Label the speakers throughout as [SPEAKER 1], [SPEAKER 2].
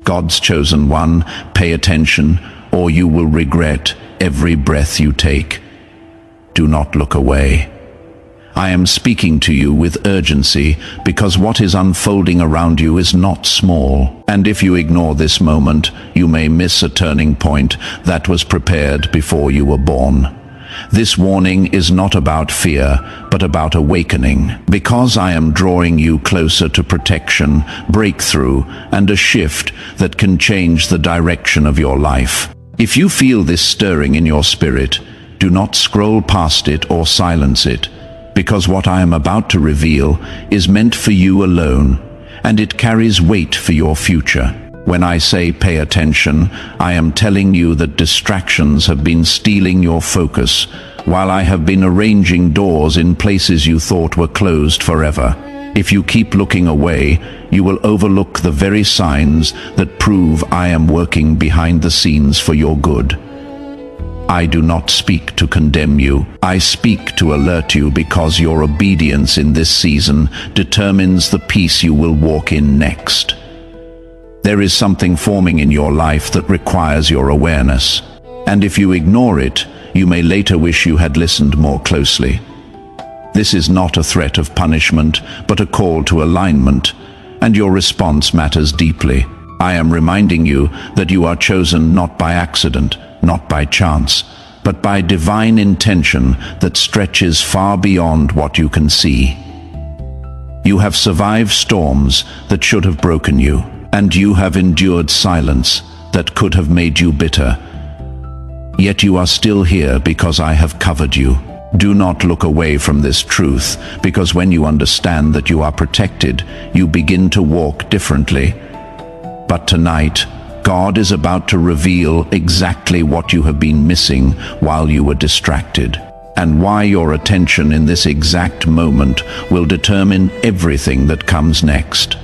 [SPEAKER 1] God's chosen one, pay attention, or you will regret every breath you take. Do not look away. I am speaking to you with urgency because what is unfolding around you is not small. And if you ignore this moment, you may miss a turning point that was prepared before you were born. This warning is not about fear, but about awakening, because I am drawing you closer to protection, breakthrough, and a shift that can change the direction of your life. If you feel this stirring in your spirit, do not scroll past it or silence it, because what I am about to reveal is meant for you alone, and it carries weight for your future. When I say pay attention, I am telling you that distractions have been stealing your focus, while I have been arranging doors in places you thought were closed forever. If you keep looking away, you will overlook the very signs that prove I am working behind the scenes for your good. I do not speak to condemn you. I speak to alert you, because your obedience in this season determines the peace you will walk in next. There is something forming in your life that requires your awareness, and if you ignore it, you may later wish you had listened more closely. This is not a threat of punishment, but a call to alignment, and your response matters deeply. I am reminding you that you are chosen not by accident, not by chance, but by divine intention that stretches far beyond what you can see. You have survived storms that should have broken you, and you have endured silence that could have made you bitter. Yet you are still here because I have covered you. Do not look away from this truth, because when you understand that you are protected, you begin to walk differently. But tonight, God is about to reveal exactly what you have been missing while you were distracted, and why your attention in this exact moment will determine everything that comes next.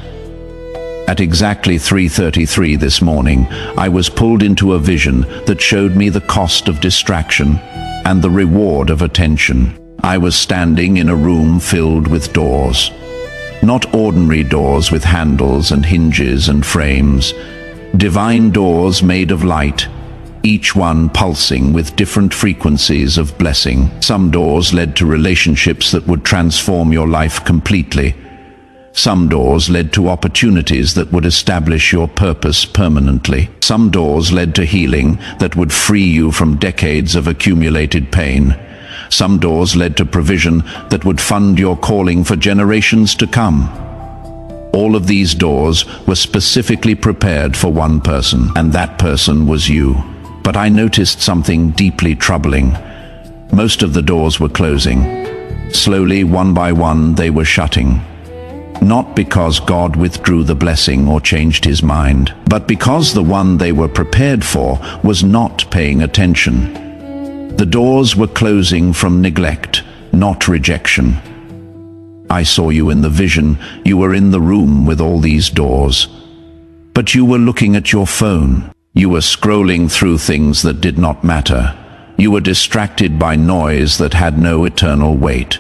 [SPEAKER 1] At exactly 3:33 this morning, I was pulled into a vision that showed me the cost of distraction and the reward of attention. I was standing in a room filled with doors. Not ordinary doors with handles and hinges and frames. Divine doors made of light, each one pulsing with different frequencies of blessing. Some doors led to relationships that would transform your life completely. Some doors led to opportunities that would establish your purpose permanently. Some doors led to healing that would free you from decades of accumulated pain. Some doors led to provision that would fund your calling for generations to come. All of these doors were specifically prepared for one person, and that person was you. But I noticed something deeply troubling. Most of the doors were closing. Slowly, one by one, they were shutting. Not because God withdrew the blessing or changed his mind, but because the one they were prepared for was not paying attention. The doors were closing from neglect, not rejection. I saw you in the vision. You were in the room with all these doors. But you were looking at your phone. You were scrolling through things that did not matter. You were distracted by noise that had no eternal weight.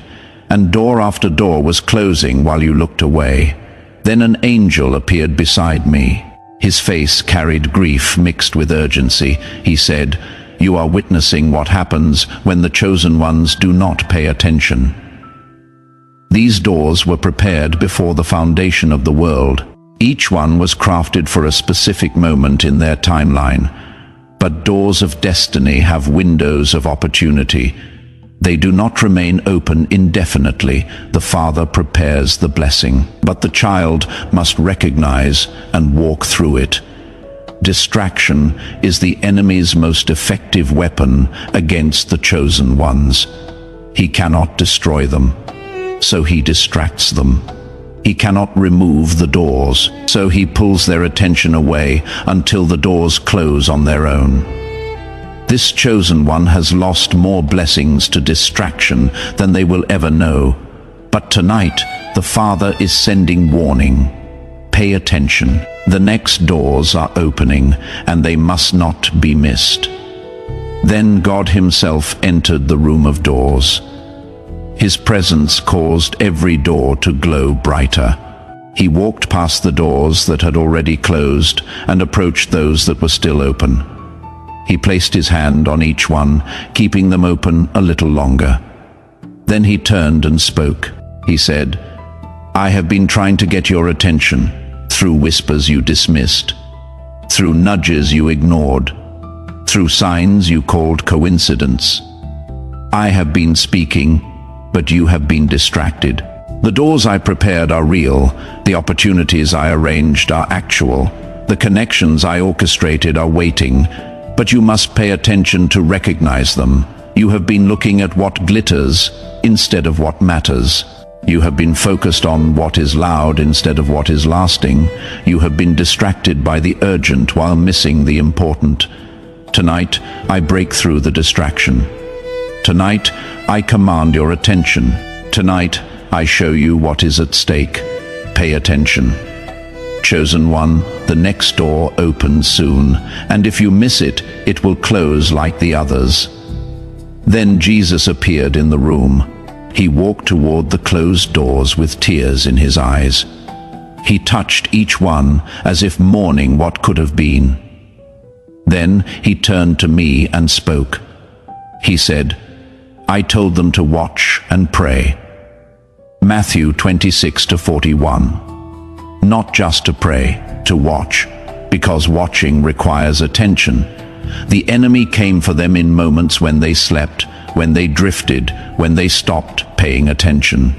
[SPEAKER 1] And door after door was closing while you looked away. Then an angel appeared beside me. His face carried grief mixed with urgency. He said, "You are witnessing what happens when the chosen ones do not pay attention." These doors were prepared before the foundation of the world. Each one was crafted for a specific moment in their timeline. But doors of destiny have windows of opportunity. They do not remain open indefinitely. The Father prepares the blessing, but the child must recognize and walk through it. Distraction is the enemy's most effective weapon against the chosen ones. He cannot destroy them, so he distracts them. He cannot remove the doors, so he pulls their attention away until the doors close on their own. This chosen one has lost more blessings to distraction than they will ever know. But tonight, the Father is sending warning. Pay attention. The next doors are opening, and they must not be missed. Then God himself entered the room of doors. His presence caused every door to glow brighter. He walked past the doors that had already closed and approached those that were still open. He placed his hand on each one, keeping them open a little longer. Then he turned and spoke. He said, "I have been trying to get your attention through whispers you dismissed, through nudges you ignored, through signs you called coincidence. I have been speaking, but you have been distracted. The doors I prepared are real, the opportunities I arranged are actual, the connections I orchestrated are waiting, but you must pay attention to recognize them. You have been looking at what glitters instead of what matters. You have been focused on what is loud instead of what is lasting. You have been distracted by the urgent while missing the important. Tonight, I break through the distraction. Tonight, I command your attention. Tonight, I show you what is at stake. Pay attention. Chosen one, the next door opens soon, and if you miss it, it will close like the others." Then Jesus appeared in the room. He walked toward the closed doors with tears in his eyes. He touched each one as if mourning what could have been. Then he turned to me and spoke. He said, "I told them to watch and pray." Matthew 26-41. Not just to pray, to watch, because watching requires attention. The enemy came for them in moments when they slept, when they drifted, when they stopped paying attention.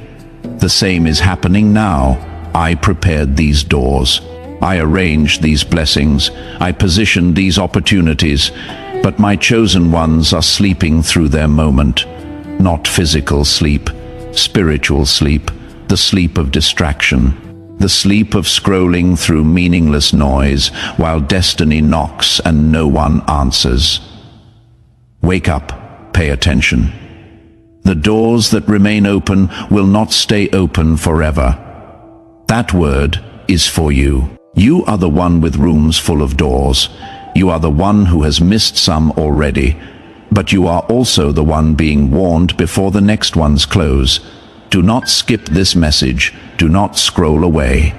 [SPEAKER 1] The same is happening now. I prepared these doors. I arranged these blessings. I positioned these opportunities, but my chosen ones are sleeping through their moment. Not physical sleep, spiritual sleep, the sleep of distraction, the sleep of scrolling through meaningless noise while destiny knocks and no one answers. Wake up, pay attention. The doors that remain open will not stay open forever. That word is for you. You are the one with rooms full of doors. You are the one who has missed some already, but you are also the one being warned before the next ones close. Do not skip this message. Do not scroll away.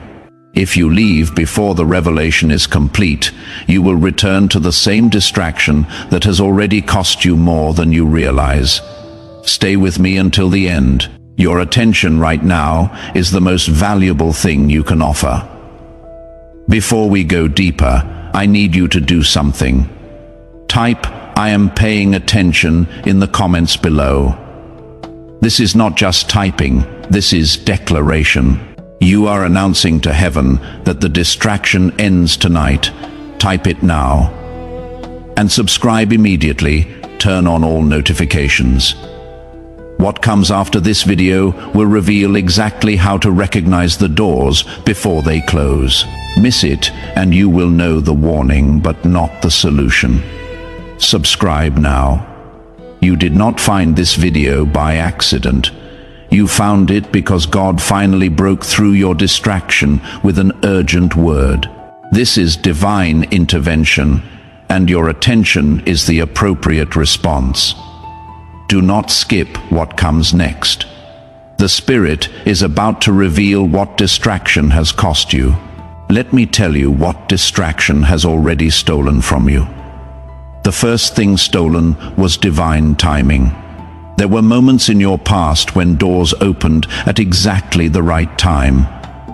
[SPEAKER 1] If you leave before the revelation is complete, you will return to the same distraction that has already cost you more than you realize. Stay with me until the end. Your attention right now is the most valuable thing you can offer. Before we go deeper, I need you to do something. Type, "I am paying attention" in the comments below. This is not just typing, this is declaration. You are announcing to heaven that the distraction ends tonight. Type it now. And subscribe immediately. Turn on all notifications. What comes after this video will reveal exactly how to recognize the doors before they close. Miss it and you will know the warning but not the solution. Subscribe now. You did not find this video by accident. You found it because God finally broke through your distraction with an urgent word. This is divine intervention, and your attention is the appropriate response. Do not skip what comes next. The Spirit is about to reveal what distraction has cost you. Let me tell you what distraction has already stolen from you. The first thing stolen was divine timing. There were moments in your past when doors opened at exactly the right time,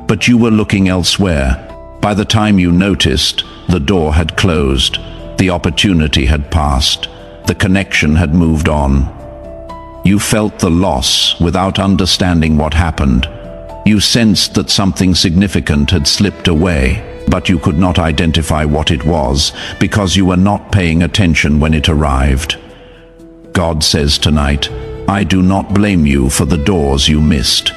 [SPEAKER 1] but you were looking elsewhere. By the time you noticed, the door had closed, the opportunity had passed, the connection had moved on. You felt the loss without understanding what happened. You sensed that something significant had slipped away, but you could not identify what it was because you were not paying attention when it arrived. God says tonight, I do not blame you for the doors you missed.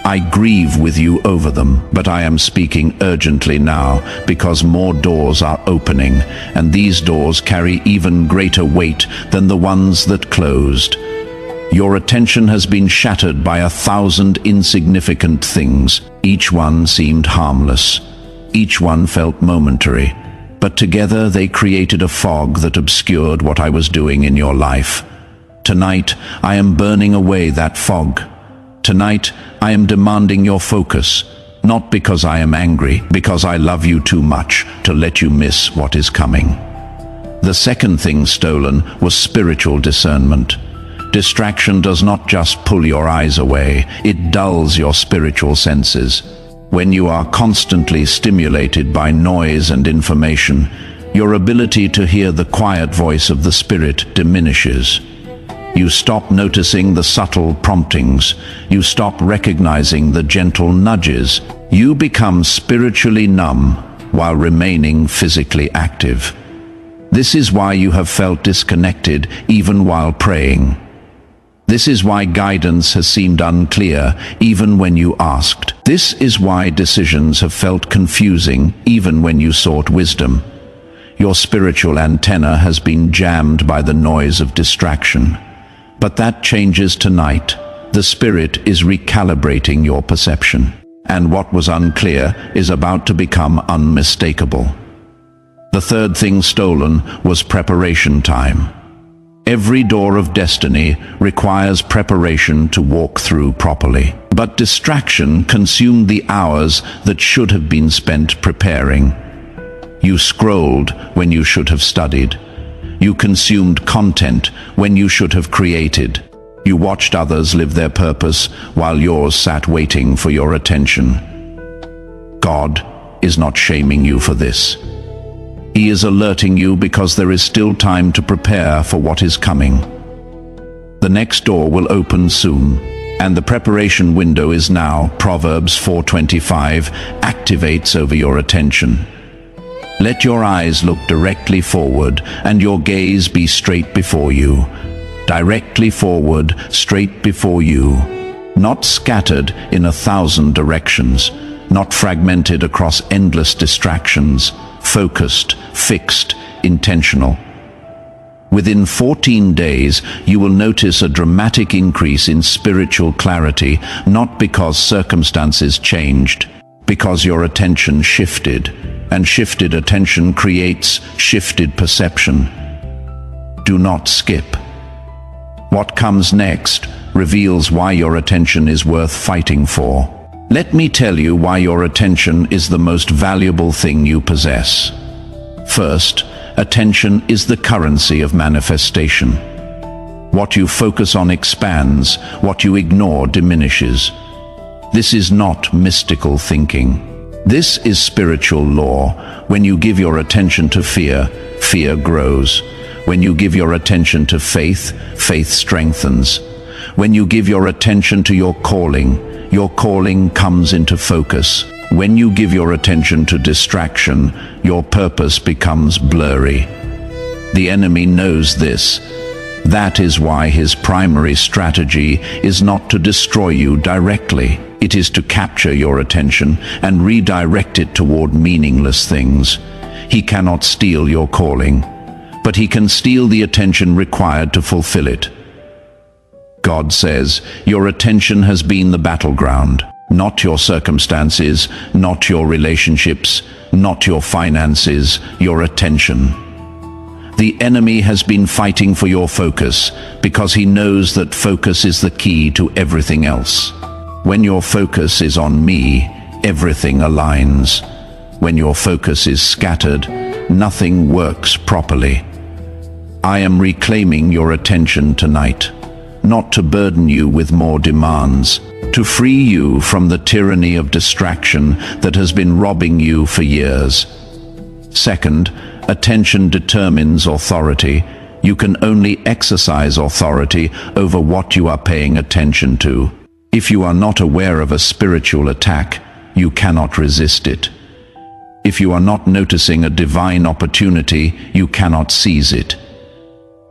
[SPEAKER 1] I grieve with you over them, but I am speaking urgently now because more doors are opening, and these doors carry even greater weight than the ones that closed. Your attention has been shattered by 1,000 insignificant things. Each one seemed harmless. Each one felt momentary. But together they created a fog that obscured what I was doing in your life. Tonight, I am burning away that fog. Tonight, I am demanding your focus. not because I am angry, because I love you too much to let you miss what is coming. The second thing stolen was spiritual discernment. Distraction does not just pull your eyes away, it dulls your spiritual senses. When you are constantly stimulated by noise and information, your ability to hear the quiet voice of the Spirit diminishes. You stop noticing the subtle promptings. You stop recognizing the gentle nudges. You become spiritually numb while remaining physically active. This is why you have felt disconnected even while praying. This is why guidance has seemed unclear even when you asked. This is why decisions have felt confusing even when you sought wisdom. Your spiritual antenna has been jammed by the noise of distraction. But that changes tonight. The Spirit is recalibrating your perception, and what was unclear is about to become unmistakable. The third thing stolen was preparation time. Every door of destiny requires preparation to walk through properly. But distraction consumed the hours that should have been spent preparing. You scrolled when you should have studied. You consumed content when you should have created. You watched others live their purpose while yours sat waiting for your attention. God is not shaming you for this. He is alerting you because there is still time to prepare for what is coming. The next door will open soon, and the preparation window is now. Proverbs 4:25 activates over your attention. Let your eyes look directly forward and your gaze be straight before you. Directly forward, straight before you. Not scattered in 1,000 directions, not fragmented across endless distractions. Focused, fixed, intentional. Within 14 days, you will notice a dramatic increase in spiritual clarity, not because circumstances changed, because your attention shifted, and shifted attention creates shifted perception. Do not skip. What comes next reveals why your attention is worth fighting for. Let me tell you why your attention is the most valuable thing you possess. First, attention is the currency of manifestation. What you focus on expands, what you ignore diminishes. This is not mystical thinking. This is spiritual law. When you give your attention to fear, fear grows. When you give your attention to faith, faith strengthens. When you give your attention to your calling comes into focus. When you give your attention to distraction, your purpose becomes blurry. The enemy knows this. That is why his primary strategy is not to destroy you directly. It is to capture your attention and redirect it toward meaningless things. He cannot steal your calling, but he can steal the attention required to fulfill it. God says, your attention has been the battleground, not your circumstances, not your relationships, not your finances, your attention. The enemy has been fighting for your focus because he knows that focus is the key to everything else. When your focus is on me, everything aligns. When your focus is scattered, nothing works properly. I am reclaiming your attention tonight. Not to burden you with more demands, to free you from the tyranny of distraction that has been robbing you for years. Second, attention determines authority. You can only exercise authority over what you are paying attention to. If you are not aware of a spiritual attack, you cannot resist it. If you are not noticing a divine opportunity, you cannot seize it.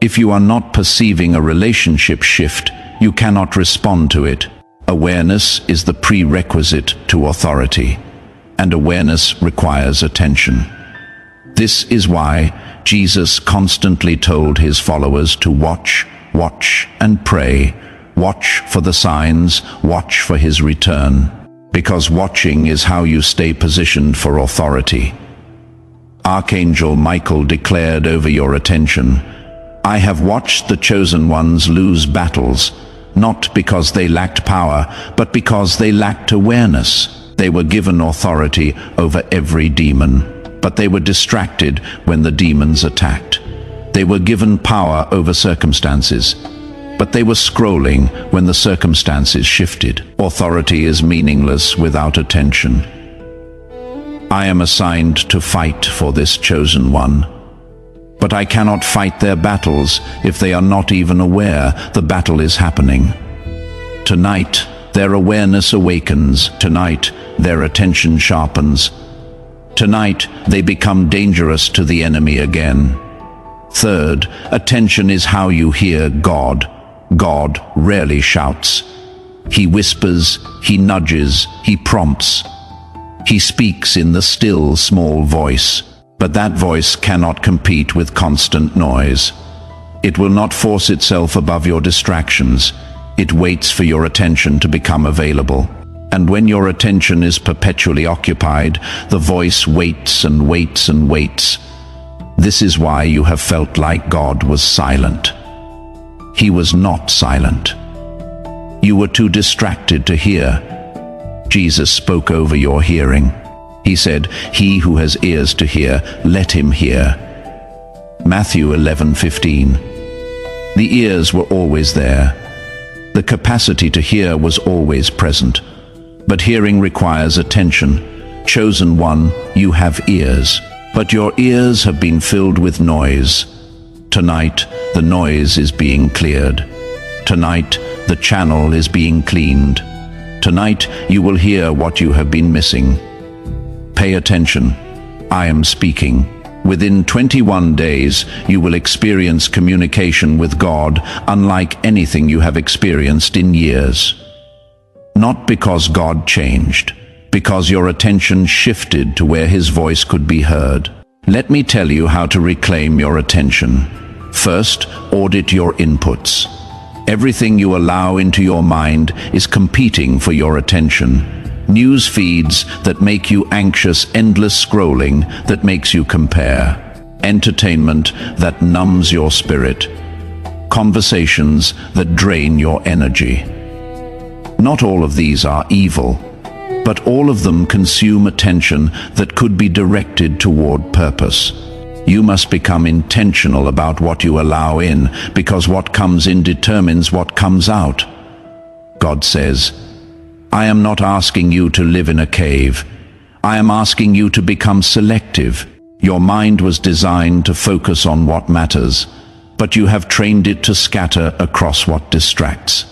[SPEAKER 1] If you are not perceiving a relationship shift, you cannot respond to it. Awareness is the prerequisite to authority, and awareness requires attention. This is why Jesus constantly told his followers to watch, watch, and pray. Watch for the signs, watch for his return. Because watching is how you stay positioned for authority. Archangel Michael declared over your attention, I have watched the chosen ones lose battles, not because they lacked power, but because they lacked awareness. They were given authority over every demon, but they were distracted when the demons attacked. They were given power over circumstances, but they were scrolling when the circumstances shifted. Authority is meaningless without attention. I am assigned to fight for this chosen one, but I cannot fight their battles if they are not even aware the battle is happening. Tonight, their awareness awakens. Tonight, their attention sharpens. Tonight, they become dangerous to the enemy again. Third, attention is how you hear God. God rarely shouts. He whispers, he nudges, he prompts. He speaks in the still, small voice, but that voice cannot compete with constant noise. It will not force itself above your distractions. It waits for your attention to become available. And when your attention is perpetually occupied, the voice waits and waits and waits. This is why you have felt like God was silent. He was not silent. You were too distracted to hear. Jesus spoke over your hearing. He said, "He who has ears to hear, let him hear." Matthew 11:15. The ears were always there. The capacity to hear was always present. But hearing requires attention. Chosen one, you have ears. But your ears have been filled with noise. Tonight, the noise is being cleared. Tonight, the channel is being cleaned. Tonight, you will hear what you have been missing. Pay attention. I am speaking. Within 21 days, you will experience communication with God unlike anything you have experienced in years. Not because God changed, because your attention shifted to where His voice could be heard. Let me tell you how to reclaim your attention. First, audit your inputs. Everything you allow into your mind is competing for your attention. News feeds that make you anxious, endless scrolling that makes you compare. Entertainment that numbs your spirit. Conversations that drain your energy. Not all of these are evil, but all of them consume attention that could be directed toward purpose. You must become intentional about what you allow in, because what comes in determines what comes out. God says, I am not asking you to live in a cave. I am asking you to become selective. Your mind was designed to focus on what matters, but you have trained it to scatter across what distracts.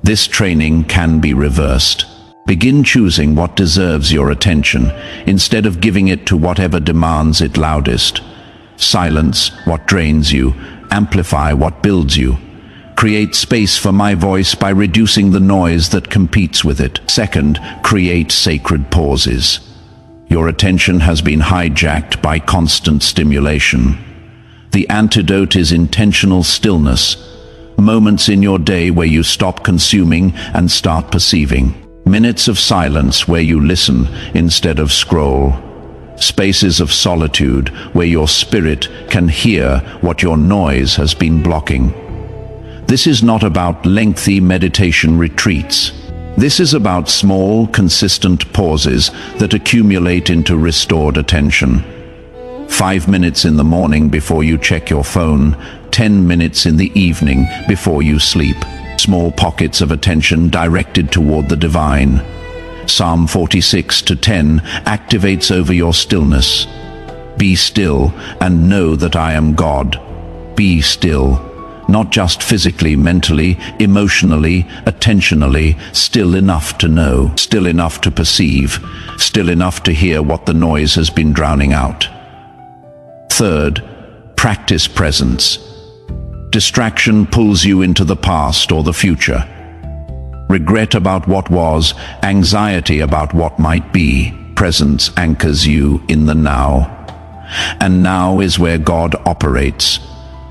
[SPEAKER 1] This training can be reversed. Begin choosing what deserves your attention, instead of giving it to whatever demands it loudest. Silence what drains you, amplify what builds you. Create space for my voice by reducing the noise that competes with it. Second, create sacred pauses. Your attention has been hijacked by constant stimulation. The antidote is intentional stillness. Moments in your day where you stop consuming and start perceiving. Minutes of silence where you listen instead of scroll. Spaces of solitude where your spirit can hear what your noise has been blocking. This is not about lengthy meditation retreats. This is about small, consistent pauses that accumulate into restored attention. 5 minutes in the morning before you check your phone, 10 minutes in the evening before you sleep. Small pockets of attention directed toward the divine. Psalm 46:10 activates over your stillness. Be still and know that I am God. Be still. Not just physically, mentally, emotionally, attentionally, still enough to know, still enough to perceive, still enough to hear what the noise has been drowning out. Third, practice presence. Distraction pulls you into the past or the future. Regret about what was, anxiety about what might be. Presence anchors you in the now. And now is where God operates.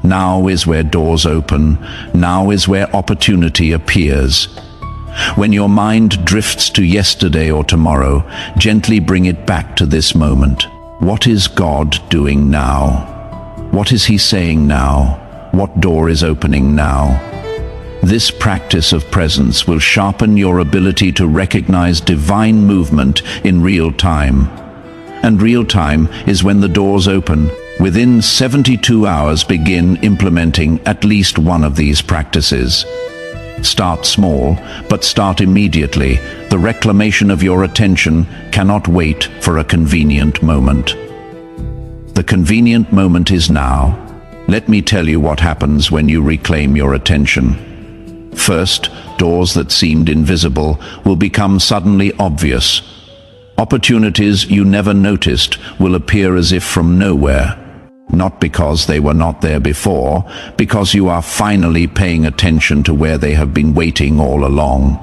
[SPEAKER 1] Now is where doors open. Now is where opportunity appears. When your mind drifts to yesterday or tomorrow, gently bring it back to this moment. What is God doing now? What is He saying now? What door is opening now? This practice of presence will sharpen your ability to recognize divine movement in real time. And real time is when the doors open. Within 72 hours, begin implementing at least one of these practices. Start small, but start immediately. The reclamation of your attention cannot wait for a convenient moment. The convenient moment is now. Let me tell you what happens when you reclaim your attention. First, doors that seemed invisible will become suddenly obvious. Opportunities you never noticed will appear as if from nowhere. Not because they were not there before, because you are finally paying attention to where they have been waiting all along.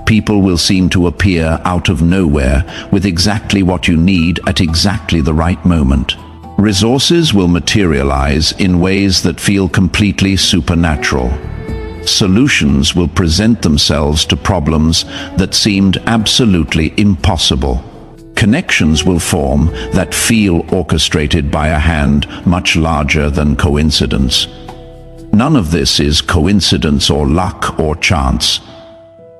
[SPEAKER 1] People will seem to appear out of nowhere with exactly what you need at exactly the right moment. Resources will materialize in ways that feel completely supernatural. Solutions will present themselves to problems that seemed absolutely impossible. Connections will form that feel orchestrated by a hand much larger than coincidence. None of this is coincidence or luck or chance.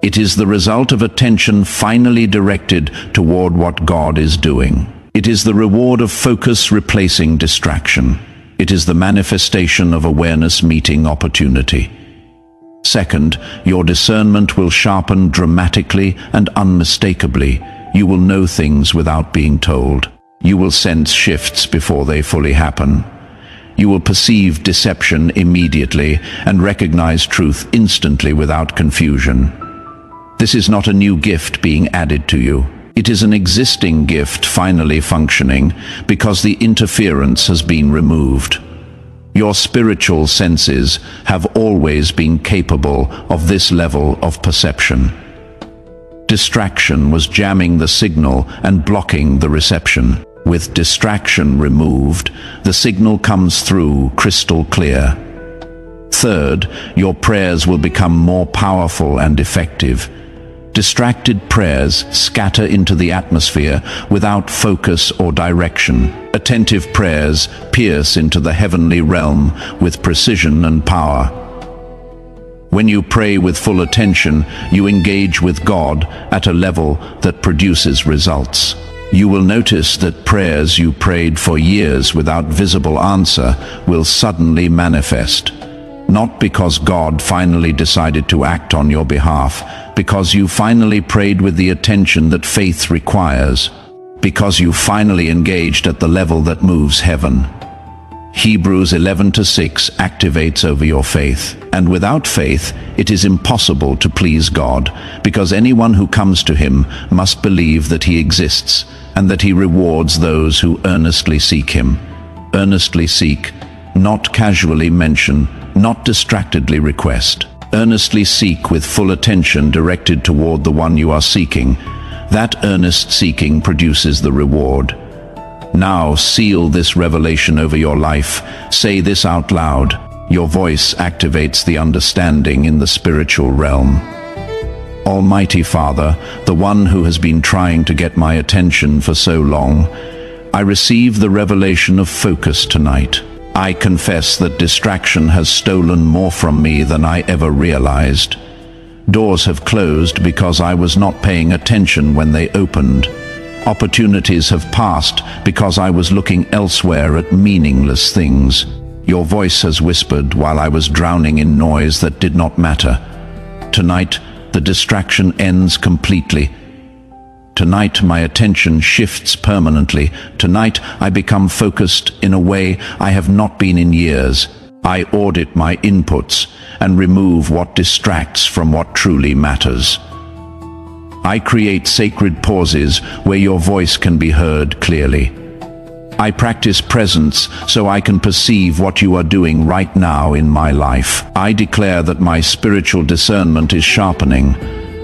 [SPEAKER 1] It is the result of attention finally directed toward what God is doing. It is the reward of focus replacing distraction. It is the manifestation of awareness meeting opportunity. Second, your discernment will sharpen dramatically and unmistakably. You will know things without being told. You will sense shifts before they fully happen. You will perceive deception immediately and recognize truth instantly without confusion. This is not a new gift being added to you. It is an existing gift finally functioning because the interference has been removed. Your spiritual senses have always been capable of this level of perception. Distraction was jamming the signal and blocking the reception. With distraction removed, the signal comes through crystal clear. Third, your prayers will become more powerful and effective. Distracted prayers scatter into the atmosphere without focus or direction. Attentive prayers pierce into the heavenly realm with precision and power. When you pray with full attention, you engage with God at a level that produces results. You will notice that prayers you prayed for years without visible answer will suddenly manifest. Not because God finally decided to act on your behalf, because you finally prayed with the attention that faith requires, because you finally engaged at the level that moves heaven. Hebrews 11:6 activates over your faith. And without faith, it is impossible to please God, because anyone who comes to him must believe that he exists, and that he rewards those who earnestly seek him. Earnestly seek, not casually mention, not distractedly request. Earnestly seek with full attention directed toward the one you are seeking. That earnest seeking produces the reward. Now seal this revelation over your life. Say this out loud. Your voice activates the understanding in the spiritual realm. Almighty Father, the one who has been trying to get my attention for so long, I receive the revelation of focus tonight. I confess that distraction has stolen more from me than I ever realized. Doors have closed because I was not paying attention when they opened. Opportunities have passed because I was looking elsewhere at meaningless things. Your voice has whispered while I was drowning in noise that did not matter. Tonight, the distraction ends completely. Tonight, my attention shifts permanently. Tonight, I become focused in a way I have not been in years. I audit my inputs and remove what distracts from what truly matters. I create sacred pauses where your voice can be heard clearly. I practice presence so I can perceive what you are doing right now in my life. I declare that my spiritual discernment is sharpening.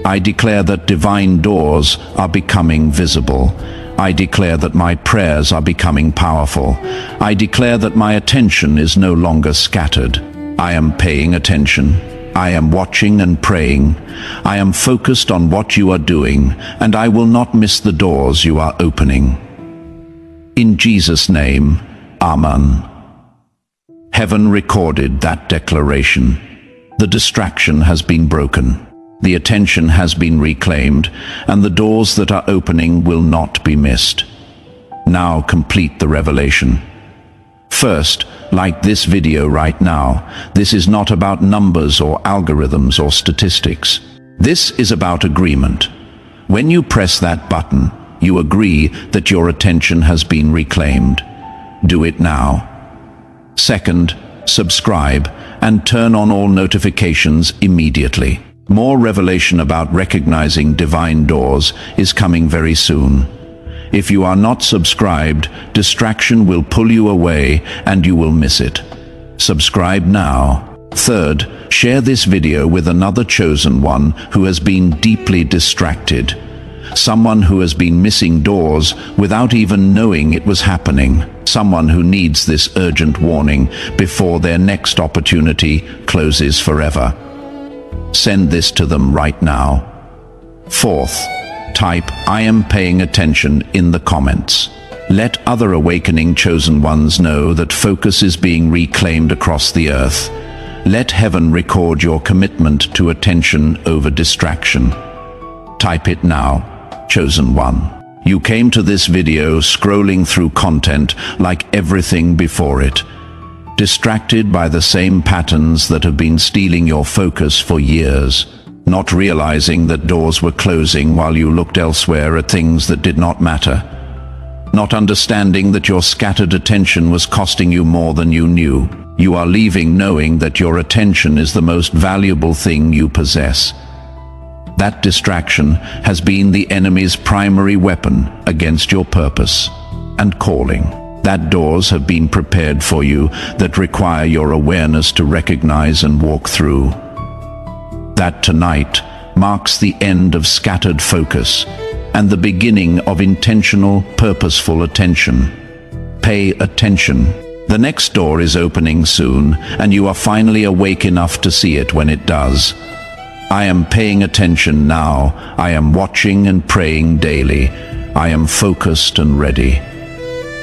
[SPEAKER 1] I declare that divine doors are becoming visible. I declare that my prayers are becoming powerful. I declare that my attention is no longer scattered. I am paying attention. I am watching and praying. I am focused on what you are doing, and I will not miss the doors you are opening. In Jesus' name, Amen. Heaven recorded that declaration. The distraction has been broken. The attention has been reclaimed, and the doors that are opening will not be missed. Now complete the revelation. First, like this video right now, this is not about numbers or algorithms or statistics. This is about agreement. When you press that button, you agree that your attention has been reclaimed. Do it now. Second, subscribe and turn on all notifications immediately. More revelation about recognizing divine doors is coming very soon. If you are not subscribed, distraction will pull you away and you will miss it. Subscribe now. Third, share this video with another chosen one who has been deeply distracted. Someone who has been missing doors without even knowing it was happening. Someone who needs this urgent warning before their next opportunity closes forever. Send this to them right now. Fourth, type "I am paying attention" in the comments. Let other awakening chosen ones know that focus is being reclaimed across the earth. Let heaven record your commitment to attention over distraction. Type it now, chosen one. You came to this video scrolling through content like everything before it, distracted by the same patterns that have been stealing your focus for years, not realizing that doors were closing while you looked elsewhere at things that did not matter, not understanding that your scattered attention was costing you more than you knew. You are leaving knowing that your attention is the most valuable thing you possess. That distraction has been the enemy's primary weapon against your purpose and calling. That doors have been prepared for you that require your awareness to recognize and walk through. That tonight marks the end of scattered focus and the beginning of intentional, purposeful attention. Pay attention. The next door is opening soon, and you are finally awake enough to see it when it does. I am paying attention now. I am watching and praying daily. I am focused and ready.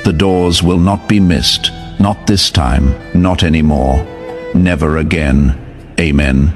[SPEAKER 1] The doors will not be missed. Not this time. Not anymore. Never again. Amen.